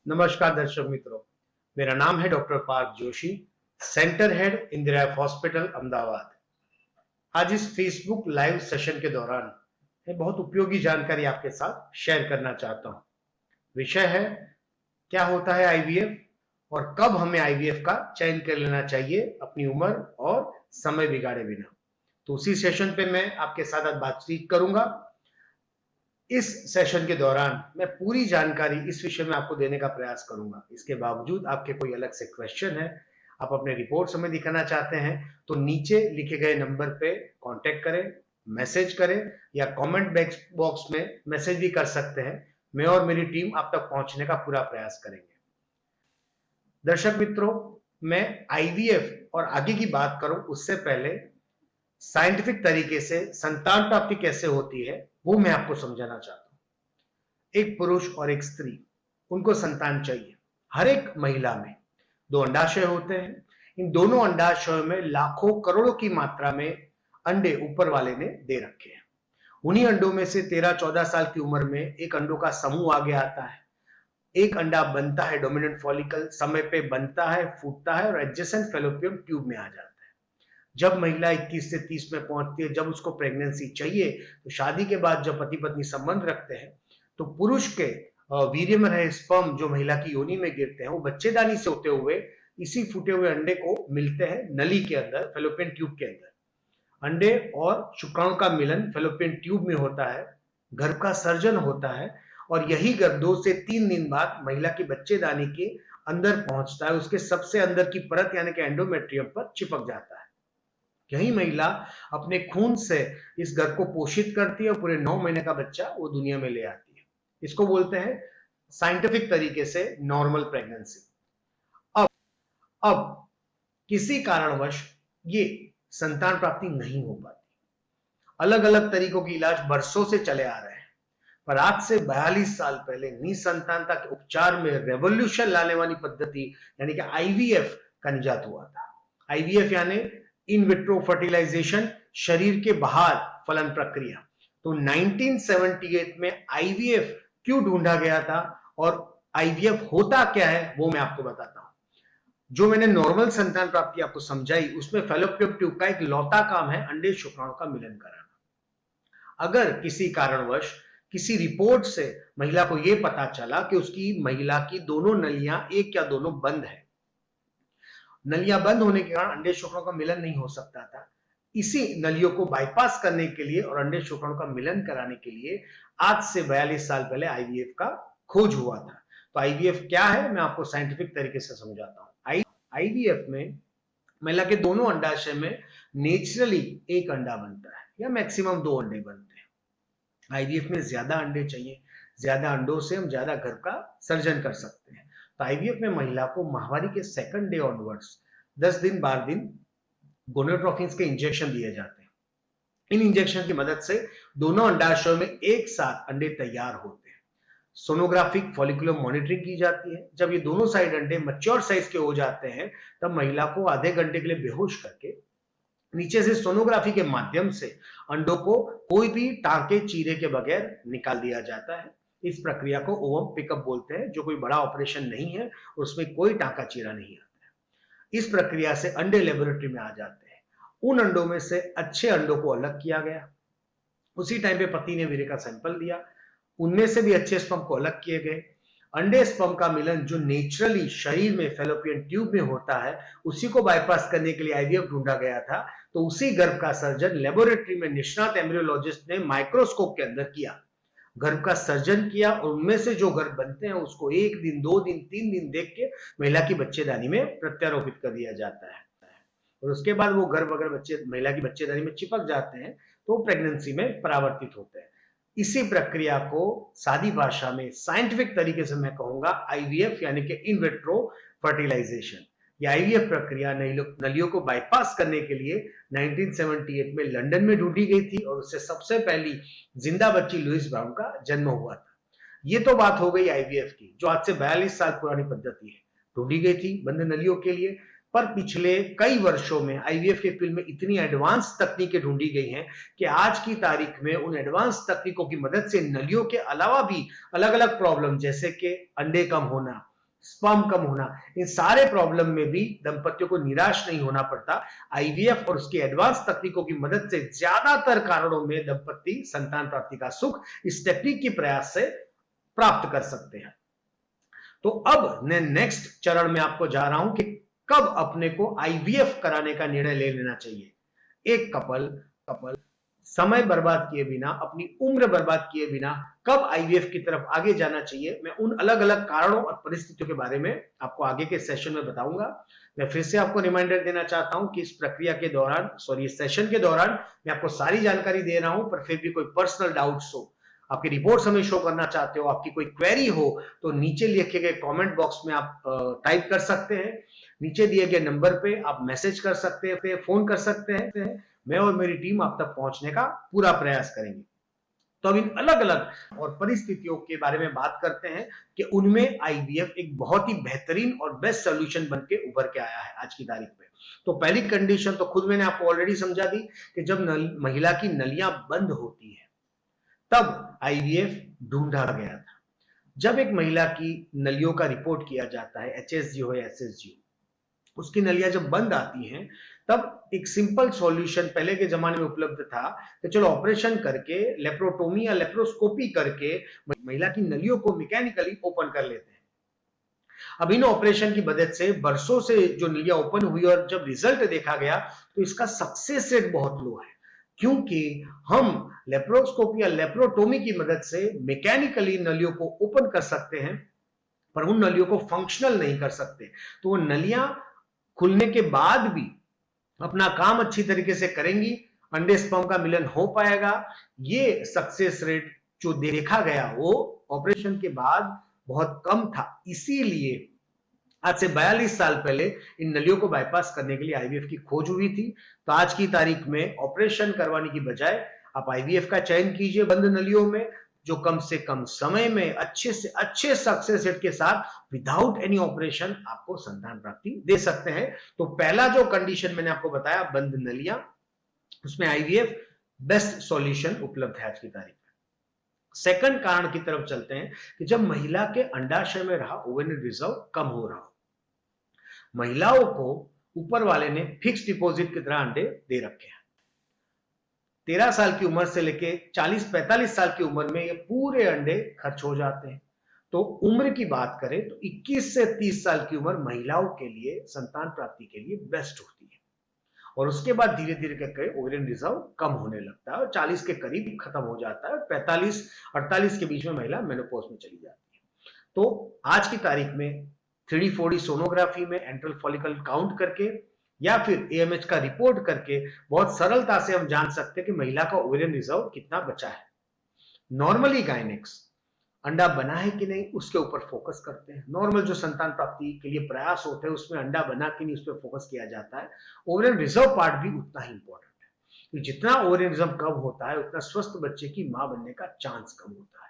नमस्कार दर्शक मित्रों, मेरा नाम है doctor Parth Joshi, centre head Indira hospital Ahmedabad. आज इस फेसबुक लाइव सेशन के दौरान मैं बहुत उपयोगी जानकारी आपके साथ शेयर करना चाहता हूं। विषय है क्या होता है आईवीएफ और कब हमें आईवीएफ का चयन कर लेना चाहिए अपनी उम्र और समय बिगाड़े बिना। तो उसी सेशन पे मैं आपके साथ आज बातचीत करूंगा। इस सेशन के दौरान मैं पूरी जानकारी इस विषय में आपको देने का प्रयास करूंगा। इसके बावजूद आपके कोई अलग से क्वेश्चन है, आप अपने रिपोर्ट्स हमें दिखाना चाहते हैं, तो नीचे लिखे गए नंबर पे कांटेक्ट करें, मैसेज करें या कमेंट बॉक्स में मैसेज भी कर सकते हैं। मैं और मेरी टीम आप तक पहुंचने का पूरा प्रयास करेंगे। दर्शक मित्रों, मैं आईवीएफ और आगे की बात करूं उससे पहले साइंटिफिक तरीके से संतान प्राप्ति कैसे होती है वो मैं आपको समझाना चाहता हूं। एक पुरुष और एक स्त्री, उनको संतान चाहिए। हर एक महिला में दो अंडाशय होते हैं। इन दोनों अंडाशयों में लाखों करोड़ों की मात्रा में अंडे ऊपर वाले ने दे रखे हैं। उन्हीं अंडों में से 13-14 साल की उम्र में एक अंडों का समूह आगे आता है। एक अंडा बनता है, डोमिनेंट फॉलिकल समय पे बनता है, फूटता है और एडजेसेंट फैलोपियन ट्यूब में आ जाता है। जब महिला 21 से 30 में पहुंचती है, जब उसको प्रेगनेंसी चाहिए, तो शादी के बाद जब पति पत्नी संबंध रखते हैं तो पुरुष के वीर्य में रहे स्पर्म जो महिला की योनि में गिरते हैं वो बच्चेदानी से होते हुए इसी फूटे हुए अंडे को मिलते हैं नली के अंदर, फैलोपियन ट्यूब के अंदर। अंडे और शुक्राणु का मिलन फैलोपियन ट्यूब में होता है, गर्भ का सर्जन होता है और यही गर्भ 2 से 3 दिन बाद महिला की बच्चेदानी के अंदर पहुंचता है, उसके सबसे अंदर की परत यानी कि एंडोमेट्रियम पर चिपक जाता है। यही महिला अपने खून से इस गर्भ को पोषित करती है और पूरे 9 महीने का बच्चा वो दुनिया में ले आती है। इसको बोलते हैं साइंटिफिक तरीके से नॉर्मल प्रेगनेंसी। अब किसी कारणवश ये संतान प्राप्ति नहीं हो पाती, अलग अलग तरीकों के इलाज बरसों से चले आ रहे हैं, पर आज से 42 साल पहले निसंतानता के उपचार में रेवोल्यूशन लाने वाली पद्धति यानी कि आईवीएफ का निजात हुआ था। आईवीएफ यानी इन विट्रो फर्टिलाइजेशन, शरीर के बाहर फलन प्रक्रिया। तो 1978 में आईवीएफ क्यों ढूंढा गया था और आईवीएफ होता क्या है वो मैं आपको बताता हूं। जो मैंने नॉर्मल संतान प्राप्ति आपको समझाई उसमें फैलोपियन ट्यूब का एक लौता काम है अंडे शुक्राणु का मिलन कराना। अगर किसी कारणवश किसी रिपोर्ट से महिला को यह पता चला कि उसकी महिला की दोनों नलियां, एक या दोनों बंद है, नलियां बंद होने के कारण अंडे शुक्राणु का मिलन नहीं हो सकता था, इसी नलियों को बाईपास करने के लिए और अंडे शुक्राणु का मिलन कराने के लिए आज से 42 साल पहले आईवीएफ का खोज हुआ था। तो आईवीएफ क्या है मैं आपको साइंटिफिक तरीके से समझाता हूं। आईवीएफ में महिला के दोनों अंडाशय में नेचुरली एक अंडा बनता है या मैक्सिमम 2 अंडे बनते हैं। आईवीएफ में ज्यादा अंडे चाहिए, ज्यादा अंडों से हम ज्यादा गर्भ का सर्जन कर सकते हैं। तो आईवीएफ में महिला को माहवारी के सेकंड डे ऑनवर्ड्स 10 दिन 12 दिन गोनेडोट्रोफिन्स के इंजेक्शन दिए जाते हैं। इन इंजेक्शन की मदद से दोनों अंडाशयों में एक साथ अंडे तैयार होते हैं। सोनोग्राफिक फॉलिकुलर मॉनिटरिंग की जाती है। जब ये दोनों साइड अंडे मैच्योर साइज के हो जाते हैं तब महिला को आधे घंटे के लिए बेहोश करके नीचे से सोनोग्राफी के माध्यम से अंडों को कोई भी टांके चीरे के बगैर निकाल दिया जाता है। इस प्रक्रिया को ओवम पिकअप बोलते हैं, जो कोई बड़ा ऑपरेशन नहीं है, उसमें कोई टांका चीरा नहीं आता है। इस प्रक्रिया से अंडे लेबोरेटरी में आ जाते हैं। उन अंडों में से अच्छे अंडों को अलग किया गया। उसी टाइम पे पति ने वीर्य का सैंपल दिया, उनमें से भी अच्छे स्पर्म को अलग किए गए। अंडे स्पर्म का मिलन जो नेचुरली शरीर में फैलोपियन ट्यूब में होता है उसी को बाईपास करने के लिए आईवीएफ ढूंढा गया था। तो उसी गर्भ का सर्जन लेबोरेटरी में निष्णात एम्ब्रियोलॉजिस्ट ने माइक्रोस्कोप के अंदर किया, गर्भ का सर्जन किया और उनमें से जो गर्भ बनते हैं उसको 1 दिन 2 दिन 3 दिन देख के महिला की बच्चेदानी में प्रत्यारोपित कर दिया जाता है और उसके बाद वो गर्भ अगर महिला की बच्चेदानी में चिपक जाते हैं तो प्रेगनेंसी में परावर्तित होते हैं। इसी प्रक्रिया को सादी भाषा में साइंटिफिक तरीके से मैं कहूंगा आईवीएफ यानी कि इन विट्रो फर्टिलाइजेशन। यह आईवीएफ प्रक्रिया नलियों को बाईपास करने के लिए 1978 में लंदन में ढूंढी गई थी और उससे सबसे पहली जिंदा बच्ची लुइस ब्राउन का जन्म हुआ था। ये तो बात हो गई आईवीएफ की, जो आज से 42 साल पुरानी पद्धति है, ढूंढी गई थी बंद नलियों के लिए। पर पिछले कई वर्षों में आईवीएफ के फील्ड में इतनी एडवांस तकनीकें ढूंढी गई हैं कि आज की तारीख में उन एडवांस तकनीकों की मदद से नलियों के अलावा भी अलग अलग प्रॉब्लम जैसे कि अंडे कम होना, स्पर्म कम होना, इन सारे प्रॉब्लम में भी दंपतियों को निराश नहीं होना पड़ता। आईवीएफ और उसकी एडवांस तकनीकों की मदद से ज्यादातर कारणों में दंपति संतान प्राप्ति का सुख इस टेक्निक के प्रयास से प्राप्त कर सकते हैं। तो अब मैं नेक्स्ट चरण में आपको जा रहा हूं कि कब अपने को आईवीएफ कराने का निर्णय ले लेना चाहिए। एक कपल समय बर्बाद किए बिना, अपनी उम्र बर्बाद किए बिना कब आईवीएफ की तरफ आगे जाना चाहिए, मैं उन अलग अलग कारणों और परिस्थितियों के बारे में आपको आगे के सेशन में बताऊंगा। मैं फिर से आपको रिमाइंडर देना चाहता हूं कि इस प्रक्रिया के दौरान, इस सेशन के दौरान मैं आपको सारी जानकारी दे रहा हूं, पर फिर भी कोई पर्सनल डाउट्स हो, आपकी रिपोर्ट्स हमें शो करना चाहते हो, आपकी कोई क्वेरी हो, तो नीचे लिखे गए कमेंट बॉक्स में आप टाइप कर सकते हैं। नीचे दिए गए नंबर पे आप मैसेज कर सकते हैं, फोन कर सकते हैं। मैं और मेरी टीम आप तक पहुंचने का पूरा प्रयास करेंगे। तो अब इन अलग अलग और परिस्थितियों के बारे में बात करते हैं कि उनमें आईवीएफ एक बहुत ही बेहतरीन और बेस्ट सोल्यूशन बन के उभर के आया है आज की तारीख में। तो पहली कंडीशन तो खुद मैंने आपको ऑलरेडी समझा दी कि जब महिला की नलियां बंद होती है तब आईवीएफ ढूंढा गया था। जब एक महिला की नलियों का रिपोर्ट किया जाता है, एचएसजी हो या एसएसजी, उसकी नलियां जब बंद आती हैं तब एक सिंपल सॉल्यूशन पहले के जमाने में उपलब्ध था कि चलो ऑपरेशन करके, लेप्रोटोमी या लेप्रोस्कोपी करके महिला की नलियों को मैकेनिकली ओपन कर लेते हैं। अब इन ऑपरेशन की मदद से बरसों से जो नलियां ओपन हुई और जब रिजल्ट देखा गया तो इसका सक्सेस रेट बहुत लो है, क्योंकि हम लेप्रोस्कोपी या लेप्रोटोमी की मदद से मैकेनिकली नलियों को ओपन कर सकते हैं, पर उन नलियों को फंक्शनल नहीं कर सकते। तो वो नलियां खुलने के बाद भी अपना काम अच्छी तरीके से करेंगी, अंडे स्पर्म का मिलन हो पाएगा। ये सक्सेस रेट जो देखा गया वो ऑपरेशन के बाद बहुत कम था। इसीलिए आज से 42 साल पहले इन नलियों को बाईपास करने के लिए आईवीएफ की खोज हुई थी। तो आज की तारीख में ऑपरेशन करवाने की बजाय आप आईवीएफ का चयन कीजिए बंद नलियों में, जो कम से कम समय में अच्छे से अच्छे सक्सेस रेट के साथ विदाउट एनी ऑपरेशन आपको संतान प्राप्ति दे सकते हैं। तो पहला जो कंडीशन मैंने आपको बताया, बंद नलियां, उसमें आईवीएफ बेस्ट सॉल्यूशन उपलब्ध है आज की तारीख में। सेकंड कारण की तरफ चलते हैं कि जब महिला के अंडाशय में रहा ओवेरियन रिजर्व कम हो रहा हो। महिलाओं को ऊपर वाले ने फिक्स डिपॉजिट की तरह अंडे दे रखे हैं। 13 साल की उम्र से लेके 40-45 साल की उम्र में ये पूरे अंडे खर्च हो जाते हैं। तो उम्र की बात करें तो 21 से 30 साल की उम्र महिलाओं के लिए संतान प्राप्ति के लिए बेस्ट होती है, और उसके बाद धीरे धीरे करके ओवेरियन रिजर्व कम होने लगता है और 40 के करीब खत्म हो जाता है। 45-48 के बीच में महिला मेनोपॉज में चली जाती है। तो आज की तारीख में 3D 4D सोनोग्राफी में एंट्रल फॉलिकल काउंट करके या फिर एएमएच का रिपोर्ट करके बहुत सरलता से हम जान सकते हैं कि महिला का ओवेरियन रिजर्व कितना बचा है। नॉर्मली गायनेक्स अंडा बना है कि नहीं उसके ऊपर फोकस करते हैं। नॉर्मल जो संतान प्राप्ति के लिए प्रयास होते हैं उसमें अंडा बना कि नहीं उस पर फोकस किया जाता है। ओवेरियन रिजर्व पार्ट भी उतना ही इंपॉर्टेंट है, तो जितना ओवेरियन रिजर्व कम होता है उतना स्वस्थ बच्चे की मां बनने का चांस कम होता है।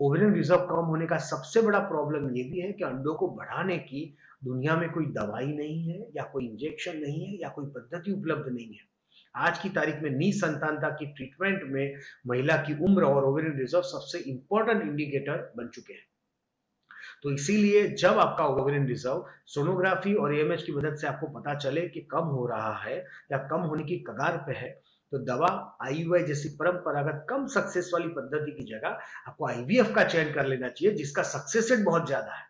ओवेरियन रिजर्व कम होने का सबसे बड़ा प्रॉब्लम ये भी है कि अंडों को बढ़ाने की दुनिया में कोई दवाई नहीं है या कोई इंजेक्शन नहीं है या कोई पद्धति उपलब्ध नहीं है। आज की तारीख में निसंतानता की ट्रीटमेंट में महिला की उम्र और ओवेरियन रिजर्व सबसे इंपॉर्टेंट इंडिकेटर बन चुके हैं। तो इसीलिए जब आपका ओवेरियन रिजर्व सोनोग्राफी और एएमएच की मदद से आपको पता चले कि कम हो रहा है या कम होने की कगार पे है, तो दवा आईयूआई जैसी परंपरागत कम सक्सेस वाली पद्धति की जगह आपको आईवीएफ का चयन कर लेना चाहिए, जिसका सक्सेस रेट बहुत ज्यादा है।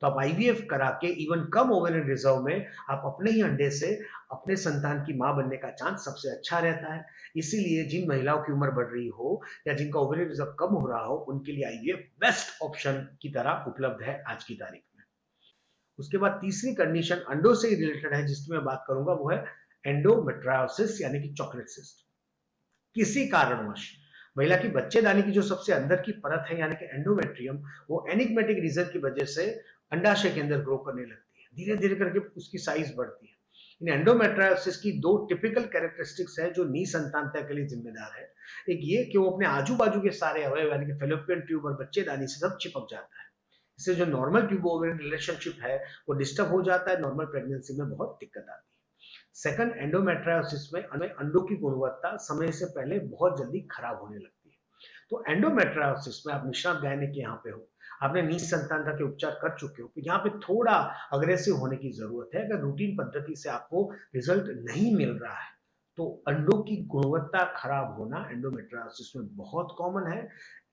तो आप आईवीएफ करा के इवन कम ओवेरियन रिजर्व में आप अपने ही अंडे से अपने संतान की मां बनने का चांस सबसे अच्छा रहता है। इसीलिए जिन महिलाओं की उम्र बढ़ रही हो या जिनका ओवेरियन रिजर्व कम हो रहा हो, उनके लिए आईवीएफ बेस्ट ऑप्शन की तरह उपलब्ध है आज की तारीख में। उसके बाद तीसरी कंडीशन अंडों से ही रिलेटेड है जिसकी मैं बात करूंगा, वो है एंडोमेट्रायोसिस यानी कि चॉकलेट सिस्ट। किसी कारणवश महिला की बच्चेदानी की जो सबसे अंदर की परत है यानी कि एंडोमेट्रियम, वो एनिग्मेटिक रीजन की वजह से अंडाशय के अंदर ग्रो करने लगती है, धीरे धीरे करके उसकी साइज बढ़ती है। इन एंडोमेट्रायोसिस की दो टिपिकल कैरेक्टरिस्टिक्स है जो निसंतानता के लिए जिम्मेदार है। एक ये कि वो अपने आजू बाजू के सारे अवयव यानी कि फेलोपियन ट्यूब और बच्चेदानी से सब चिपक जाता है। इससे जो नॉर्मल ट्यूब ओवेरियन रिलेशनशिप है वो डिस्टर्ब हो जाता है, नॉर्मल प्रेगनेंसी में बहुत दिक्कत आती है। सेकंड, एंडोमेट्रायोसिस में अंडों की गुणवत्ता समय से पहले बहुत जल्दी खराब होने लगती है। तो एंडोमेट्रायोसिस में आप निष्णात गायनिक के यहाँ पे हो, आपने निसंतानता के उपचार कर चुके हो, तो यहाँ पे थोड़ा अग्रेसिव होने की जरूरत है। अगर रूटीन पद्धति से आपको रिजल्ट नहीं मिल रहा है तो अंडों की गुणवत्ता खराब होना एंडोमेट्रियोसिस में बहुत कॉमन है।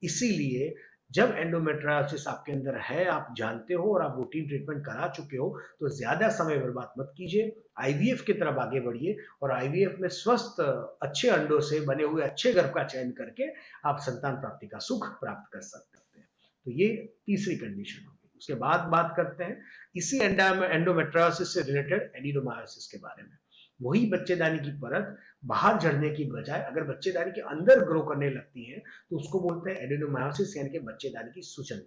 इसीलिए जब एंडोमेट्रियोसिस आपके अंदर है, आप जानते हो और आप रूटीन ट्रीटमेंट करा चुके हो, तो ज्यादा समय बर्बाद मत कीजिए, आईवीएफ की तरफ आगे बढ़िए और आईवीएफ में स्वस्थ अच्छे अंडों से बने हुए अच्छे गर्भ का चयन करके आप संतान प्राप्ति का सुख प्राप्त कर सकते हैं। तो ये तीसरी कंडीशन होगी। उसके बाद बात करते हैं इसी एंडोमेट्रियोसिस से रिलेटेड एडिनोमायोसिस के बारे में। वही बच्चेदानी की परत बाहर झड़ने की बजाय अगर बच्चेदानी के अंदर ग्रो करने लगती है तो उसको बोलते हैं एडिनोमायोसिस, यानी कि बच्चेदानी की सूजन।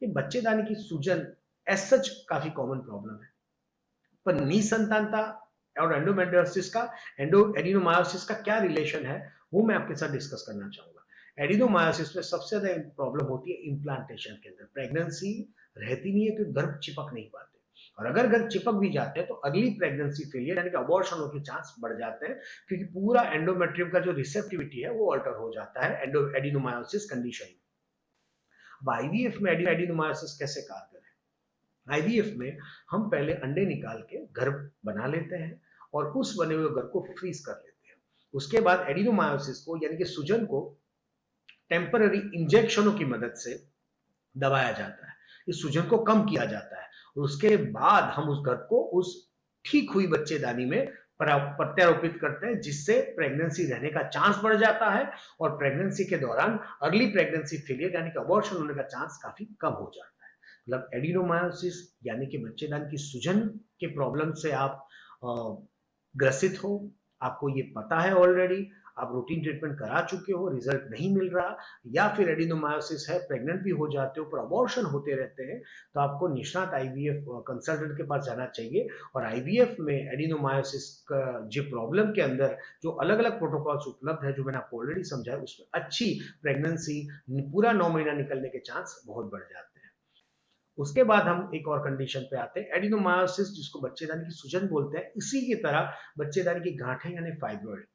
ये बच्चेदानी की सूजन एज सच काफी कॉमन प्रॉब्लम है, पर निसंतानता और एंडोमेट्रियोसिस का एडिनोमायोसिस का क्या रिलेशन है वो मैं आपके साथ डिस्कस करना चाहूंगा। एडिनोमायोसिस में सबसे ज्यादा प्रॉब्लम होती है इम्प्लांटेशन के अंदर। प्रेगनेंसी रहती नहीं है क्योंकि गर्भ चिपक नहीं पाते, और अगर गर्भ चिपक भी जाते हैं तो अर्ली प्रेगनेंसी फेलियर यानी कि अबॉर्शन होने के चांस बढ़ जाते हैं, क्योंकि पूरा एंडोमेट्रियम का जो रिसेप्टिविटी है वो अल्टर हो जाता है एडिनोमायोसिस कंडीशन में। अब आईवीएफ में एडिनोमायोसिस कैसे कार्य है? आईवीएफ में हम पहले अंडे निकाल के गर्भ बना लेते हैं और उस बने हुए गर्भ को फ्रीज कर लेते हैं। उसके बाद एडिनोमायोसिस को यानी कि सूजन को टेम्पररी इंजेक्शनों की मदद से दबाया जाता है, इस सूजन को कम किया जाता है और उसके बाद हम उस गर्भ को उस ठीक हुई बच्चेदानी में प्रत्यारोपित करते हैं, जिससे प्रेगनेंसी रहने का चांस बढ़ जाता है और प्रेगनेंसी के दौरान अर्ली प्रेगनेंसी फेलियर यानी कि अबॉर्शन होने का चांस काफी कम हो जाता है। मतलब एडिनोमायोसिस यानी कि बच्चेदानी की सूजन के प्रॉब्लम से आप ग्रसित हो, आपको ये पता है ऑलरेडी, आप रूटीन ट्रीटमेंट करा चुके हो, रिजल्ट नहीं मिल रहा, या फिर एडिनोमायोसिस है, प्रेग्नेंट भी हो जाते हो पर अबॉर्शन होते रहते हैं, तो आपको निष्णात आईवीएफ कंसल्टेंट के पास जाना चाहिए। और आईवीएफ में एडिनोमायोसिस का जो प्रॉब्लम के अंदर जो अलग अलग प्रोटोकॉल्स उपलब्ध है, जो मैंने आपको ऑलरेडी समझाया, उसमें अच्छी प्रेगनेंसी पूरा 9 महीना निकलने के चांस बहुत बढ़ जाते हैं। उसके बाद हम एक और कंडीशन पे आते हैं, एडिनोमायोसिस जिसको बच्चेदानी की सूजन बोलते हैं। इसी की तरह बच्चेदानी की गांठें यानी फाइब्रॉइड,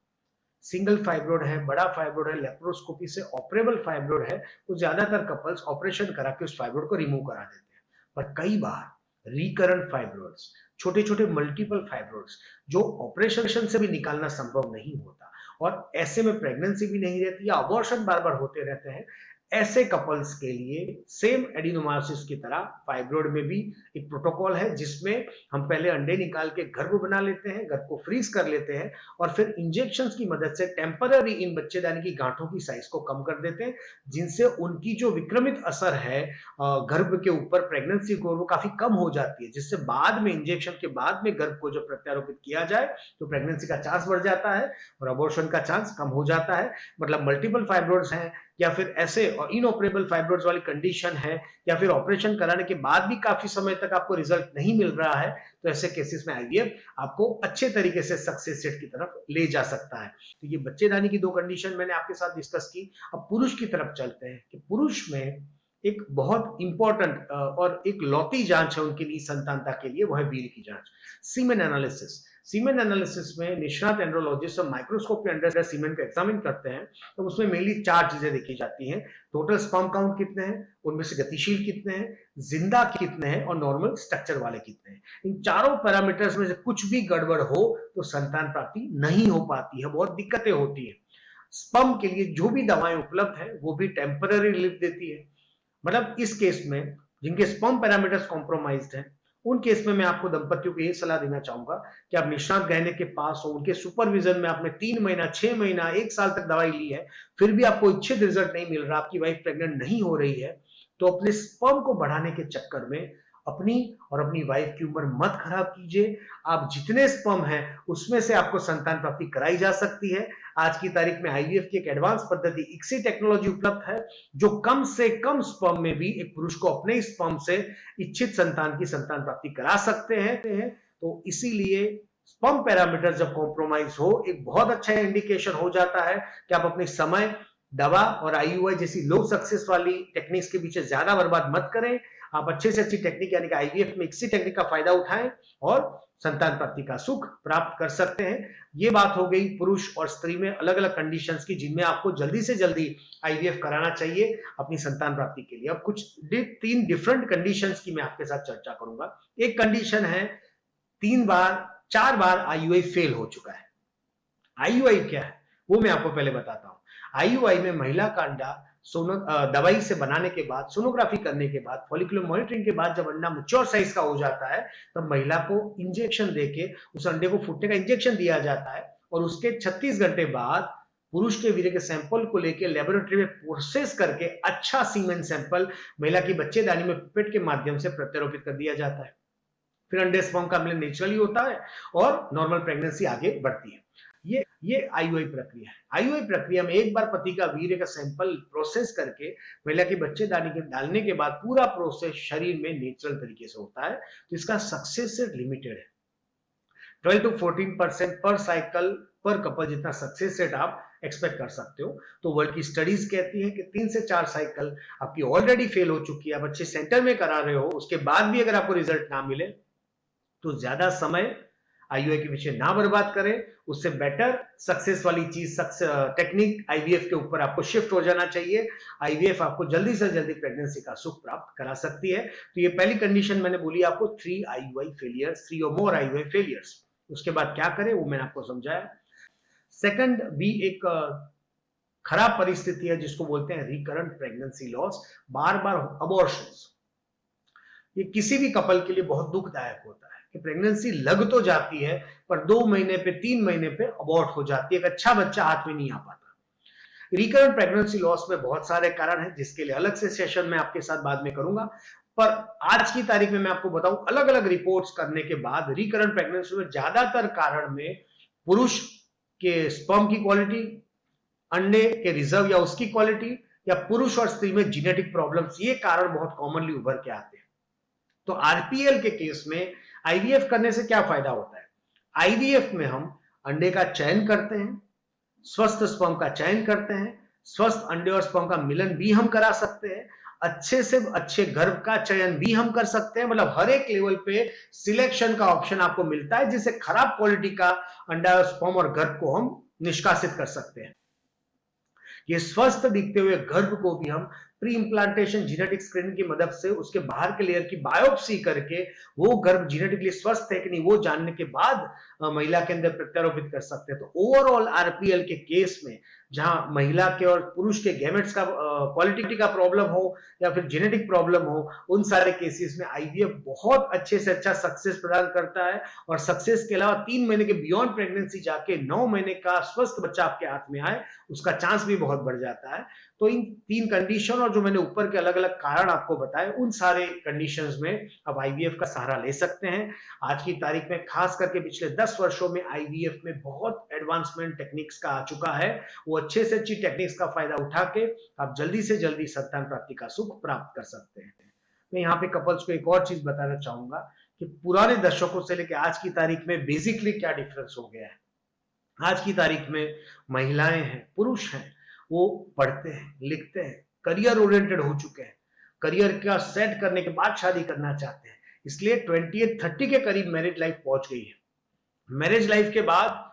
सिंगल फाइब्रोड है, बड़ा फाइब्रोड है, लेप्रोस्कोपी से ऑपरेबल फाइब्रोड है, तो ज्यादातर कपल्स ऑपरेशन करा के उस फाइब्रोड को रिमूव करा देते हैं। पर कई बार रिकरेंट फाइब्रोड्स, छोटे छोटे मल्टीपल फाइब्रोड्स जो ऑपरेशन से भी निकालना संभव नहीं होता और ऐसे में प्रेगनेंसी भी नहीं रहती या अबॉर्शन बार बार होते रहते हैं, ऐसे कपल्स के लिए सेम एडिनोमायोसिस की तरह फाइब्रोइड में भी एक प्रोटोकॉल है, जिसमें हम पहले अंडे निकाल के गर्भ बना लेते हैं, गर्भ को फ्रीज कर लेते हैं और फिर इंजेक्शंस की मदद से टेम्पररी इन बच्चेदानी की गांठों की साइज को कम कर देते हैं, जिनसे उनकी जो विक्रमित असर है गर्भ के ऊपर प्रेगनेंसी को, वो काफी कम हो जाती है, जिससे बाद में इंजेक्शन के बाद में गर्भ को जब प्रत्यारोपित किया जाए तो प्रेगनेंसी का चांस बढ़ जाता है और अबॉर्शन का चांस कम हो जाता है। मतलब मल्टीपल फाइब्रोइड्स हैं या फिर ऐसे इनऑपरेबल फाइब्रोइड्स वाली कंडीशन है या फिर ऑपरेशन कराने के बाद भी काफी समय तक आपको रिजल्ट नहीं मिल रहा है, तो ऐसे केसेस में आईवीएफ आपको अच्छे तरीके से सक्सेस रेट की तरफ ले जा सकता है। तो ये बच्चेदानी की 2 कंडीशन मैंने आपके साथ डिस्कस की। अब पुरुष की तरफ चलते हैं कि पुरुष में एक बहुत इंपॉर्टेंट और एक लौती जांच है उनकी निसंतानता के लिए, वो है वीर्य की जांच, सीमेन एनालिसिस। सीमेन एनालिसिस में निष्णात एंड्रोलॉजिस्ट माइक्रोस्कोप के अंडर सीमेन को एग्जामिन करते हैं, तो उसमें मेनली 4 चीजें देखी जाती हैं। टोटल स्पर्म काउंट कितने हैं, उनमें से गतिशील कितने हैं, जिंदा कितने हैं और नॉर्मल स्ट्रक्चर वाले कितने हैं। इन चारों पैरामीटर्स में से कुछ भी गड़बड़ हो तो संतान प्राप्ति नहीं हो पाती है, बहुत दिक्कतें होती है। स्पर्म के लिए जो भी दवाएं उपलब्ध है वो भी टेम्पररी रिलीफ देती है। मतलब इस केस में जिनके स्पर्म पैरामीटर्स कॉम्प्रोमाइज्ड हैं, उन केस में मैं आपको दंपतियों को ये सलाह देना चाहूंगा कि आप निष्णात गायनेक के पास हो, उनके सुपरविजन में आपने 3 महीना, 6 महीना, 1 साल तक दवाई ली है, फिर भी आपको इच्छित रिजल्ट नहीं मिल रहा, आपकी वाइफ प्रेग्नेंट नहीं हो रही है, तो अपने स्पर्म को बढ़ाने के चक्कर में अपनी और अपनी वाइफ की उम्र मत खराब कीजिए। आप जितने स्पर्म हैं उसमें से आपको संतान प्राप्ति कराई जा सकती है। आज की तारीख में आईवीएफ की एक एडवांस पद्धति इक्सी टेक्नोलॉजी उपलब्ध है, जो कम से कम स्पर्म में भी एक पुरुष को अपने स्पर्म से इच्छित संतान की संतान प्राप्ति करा सकते हैं। तो इसीलिए स्पर्म पैरामीटर जब कॉम्प्रोमाइज हो, एक बहुत अच्छा इंडिकेशन हो जाता है कि आप अपने समय, दवा और आईयूआई जैसी लो सक्सेस वाली टेक्निक्स के पीछे ज्यादा बर्बाद मत करें। आप अच्छे से अच्छी टेक्निक यानी कि आईवीएफ में इक्सी टेक्निक का फायदा उठाएं और संतान प्राप्ति का सुख प्राप्त कर सकते हैं। ये बात हो गई पुरुष और स्त्री में अलग अलग कंडीशंस की जिनमें आपको जल्दी से जल्दी आईवीएफ कराना चाहिए अपनी संतान प्राप्ति के लिए। अब कुछ 3 डिफरेंट कंडीशंस की मैं आपके साथ चर्चा करूंगा। एक कंडीशन है 4 बार आईयूआई फेल हो चुका है। आईयूआई क्या है वो मैं आपको पहले बताता हूं। आईयूआई में महिला का अंडा दवाई से बनाने के बाद, सोनोग्राफी करने के बाद, फॉलिकुलर मॉनिटरिंग के बाद जब अंडा मैच्योर साइज का हो जाता है तब महिला को इंजेक्शन देके उस अंडे को फूटने का इंजेक्शन दिया जाता है और उसके 36 घंटे बाद पुरुष के वीर्य के सैंपल को लेकर लेबोरेटरी में प्रोसेस करके अच्छा सीमेन सैंपल महिला की बच्चेदानी में पिपेट के माध्यम से प्रत्यारोपित कर दिया जाता है। फिर अंडे स्पर्म का मिलन नेचुरली होता है और नॉर्मल प्रेगनेंसी आगे बढ़ती है। ये आईयूआई प्रक्रिया है। आईयूआई प्रक्रिया में एक बार पति का वीर्य का सैंपल प्रोसेस करके महिला की बच्चेदानी के डालने के बाद पूरा प्रोसेस शरीर में नेचुरल तरीके से होता है, तो इसका सक्सेस रेट लिमिटेड है। 12 to 14% पर साइकिल पर कपल जितना सक्सेस रेट आप एक्सपेक्ट कर सकते हो। तो वर्ल्ड की स्टडीज कहती है कि 3 से 4 साइकिल आपकी ऑलरेडी फेल हो चुकी है, आप अच्छे सेंटर में करा रहे हो, उसके बाद भी अगर आपको रिजल्ट ना मिले तो ज्यादा समय आईयूआई के पीछे ना बर्बाद करें। उससे बेटर सक्सेस वाली चीज टेक्निक आईवीएफ के ऊपर आपको शिफ्ट हो जाना चाहिए। आईवीएफ आपको जल्दी से जल्दी प्रेगनेंसी का सुख प्राप्त करा सकती है। तो ये पहली कंडीशन मैंने बोली आपको, 3 आईयूआई फेलियर्स, 3 और मोर आईयूआई फेलियर्स। उसके बाद क्या करें वो मैंने आपको समझाया। सेकंड भी एक खराब परिस्थिति है जिसको बोलते हैं रिकरेंट प्रेगनेंसी लॉस, बार बार अबॉर्शंस। ये किसी भी कपल के लिए बहुत दुखदायक होता है कि प्रेगनेंसी लग तो जाती है पर 2 महीने पे 3 महीने पे अबॉर्ट हो जाती है, एक अच्छा बच्चा हाथ में नहीं आ पाता। रिकरेंट प्रेगनेंसी लॉस में बहुत सारे कारण हैं जिसके लिए अलग से सेशन में आपके साथ बाद में करूंगा, पर आज की तारीख में मैं आपको बताऊं अलग अलग रिपोर्ट्स करने के बाद रिकरेंट प्रेगनेंसी में ज्यादातर कारण में पुरुष के स्पर्म की क्वालिटी, अंडे के रिजर्व या उसकी क्वालिटी, या पुरुष और स्त्री में जेनेटिक प्रॉब्लम्स, ये कारण बहुत कॉमनली उभर के आते हैं। तो आरपीएल के केस में आईवीएफ करने से क्या फायदा होता है? आईवीएफ में हम अंडे का चयन करते हैं, स्वस्थ स्पर्म का चयन करते हैं, स्वस्थ अंडे और स्पर्म का मिलन भी हम करा सकते हैं, अच्छे से अच्छे गर्भ का चयन भी हम कर सकते हैं। मतलब हर एक लेवल पे सिलेक्शन का ऑप्शन आपको मिलता है जिससे खराब क्वालिटी का अंडा, स्पर्म और गर्भ को हम निष्कासित कर सकते हैं। ये स्वस्थ दिखते हुए गर्भ को भी हम प्री इम्प्लांटेशन जेनेटिक स्क्रीनिंग की मदद से उसके बाहर के लेयर की बायोप्सी करके वो गर्भ जेनेटिकली स्वस्थ है कि नहीं वो जानने के बाद महिला के अंदर प्रत्यारोपित कर सकते हैं। तो ओवरऑल आरपीएल के केस में जहां महिला के और पुरुष के गैमेट्स का क्वालिटी का प्रॉब्लम हो या फिर जेनेटिक प्रॉब्लम हो, उन सारे केसेस में आईवीएफ बहुत अच्छे से अच्छा सक्सेस प्रदान करता है। और सक्सेस के अलावा 3 महीने के बियॉन्ड प्रेगनेंसी जाके 9 महीने का स्वस्थ बच्चा आपके हाथ में आए उसका चांस भी बहुत बढ़ जाता है। तो इन 3 कंडीशन और जो मैंने ऊपर के अलग अलग कारण आपको बताए उन सारे कंडीशंस में अब आईवीएफ का सहारा ले सकते हैं। आज की तारीख में खास करके पिछले 10 वर्षों में आईवीएफ में बहुत एडवांसमेंट टेक्निक्स का आ चुका है। वो अच्छे से अच्छी टेक्निक्स का फायदा उठा के आप जल्दी से जल्दी संतान प्राप्ति का सुख प्राप्त कर सकते हैं। मैं यहाँ पे कपल्स को एक और चीज बताना चाहूंगा कि पुराने दशकों से लेकर आज की तारीख में बेसिकली क्या डिफरेंस हो गया है। आज की तारीख में महिलाएं हैं, पुरुष हैं, वो पढ़ते हैं, लिखते हैं, करियर ओरिएंटेड हो चुके हैं, करियर का सेट करने के बाद शादी करना चाहते हैं, इसलिए 28-30 के करीब मैरिज लाइफ पहुंच गई है। मैरिज लाइफ के बाद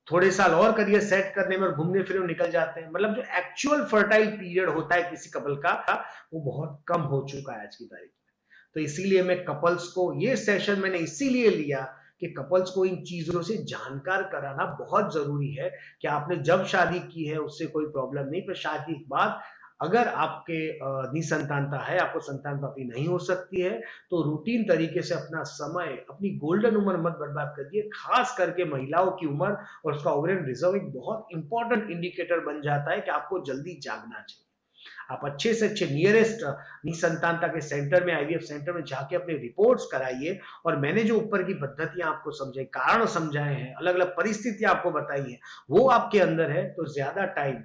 थोड़े साल और करियर सेट करने में और घूमने फिरने निकल जाते हैं। मतलब जो एक्चुअल फर्टाइल पीरियड होता है किसी कपल का वो बहुत कम हो चुका है आज की तारीख में। तो इसीलिए मैं कपल्स को ये सेशन मैंने इसीलिए लिया कि कपल्स को इन चीजों से जानकार कराना बहुत जरूरी है कि आपने जब शादी की है उससे कोई प्रॉब्लम नहीं, पर शादी के बाद अगर आपके निसंतानता है, आपको संतान प्राप्ति नहीं हो सकती है, तो रूटीन तरीके से अपना समय, अपनी गोल्डन उम्र मत बर्बाद करिए। खास करके महिलाओं की उम्र और उसका ओवरियन रिजर्व एक बहुत इंपॉर्टेंट इंडिकेटर बन जाता है कि आपको जल्दी जागना चाहिए। आप अच्छे से अच्छे नियरेस्ट निसंतानता के सेंटर में, आईवीएफ सेंटर में जाके अपने रिपोर्ट्स कराइए। और मैंने जो ऊपर की पद्धतियां आपको समझाई, कारण समझाए हैं, अलग अलग परिस्थितियां आपको बताई है, वो आपके अंदर है तो ज्यादा टाइम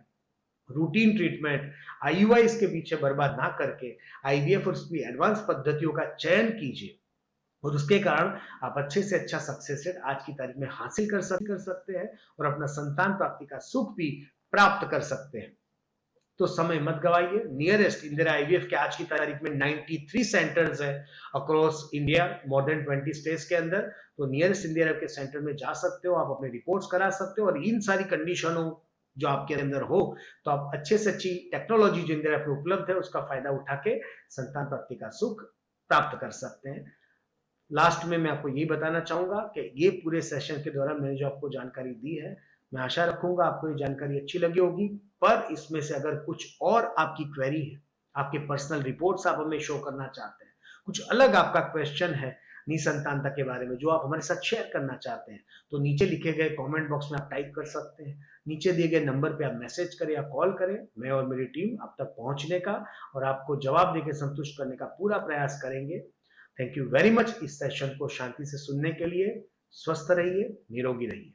रूटीन ट्रीटमेंट, आईयूआई के पीछे बर्बाद ना करके आईवीएफ और उसकी एडवांस पद्धतियों का चयन कीजिए और उसके कारण आप अच्छे से अच्छा सक्सेस रेट आज की तारीख में हासिल कर सकते हैं और अपना संतान प्राप्ति का सुख भी प्राप्त कर सकते हैं। तो समय मत गवाइए। नियरेस्ट इंदिरा आईवीएफ के आज की तारीख में 93 सेंटर्स है across India, more than 20 states के अंदर। तो नियरेस्ट इंदिरा आईवीएफ के सेंटर में जा सकते हो, आप अपने रिपोर्ट्स करा सकते हो, और इन सारी कंडीशनों जो आपके अंदर हो तो आप अच्छे से अच्छी टेक्नोलॉजी जो इंदिरा पे उपलब्ध है उसका फायदा उठा के संतान प्राप्ति का सुख प्राप्त कर सकते हैं। लास्ट में मैं आपको ये बताना चाहूंगा कि ये पूरे सेशन के दौरान मैंने जो आपको जानकारी दी है, मैं आशा रखूंगा आपको ये जानकारी अच्छी लगी होगी। पर इसमें से अगर कुछ और आपकी क्वेरी है, आपके पर्सनल रिपोर्ट्स आप हमें शो करना चाहते हैं, कुछ अलग आपका क्वेश्चन है निसंतानता के बारे में जो आप हमारे साथ शेयर करना चाहते हैं, तो नीचे लिखे गए कमेंट बॉक्स में आप टाइप कर सकते हैं। नीचे दिए गए नंबर पे आप मैसेज करें या कॉल करें, मैं और मेरी टीम आप तक पहुंचने का और आपको जवाब देकर संतुष्ट करने का पूरा प्रयास करेंगे। थैंक यू वेरी मच इस सेशन को शांति से सुनने के लिए। स्वस्थ रहिए, निरोगी रहिए।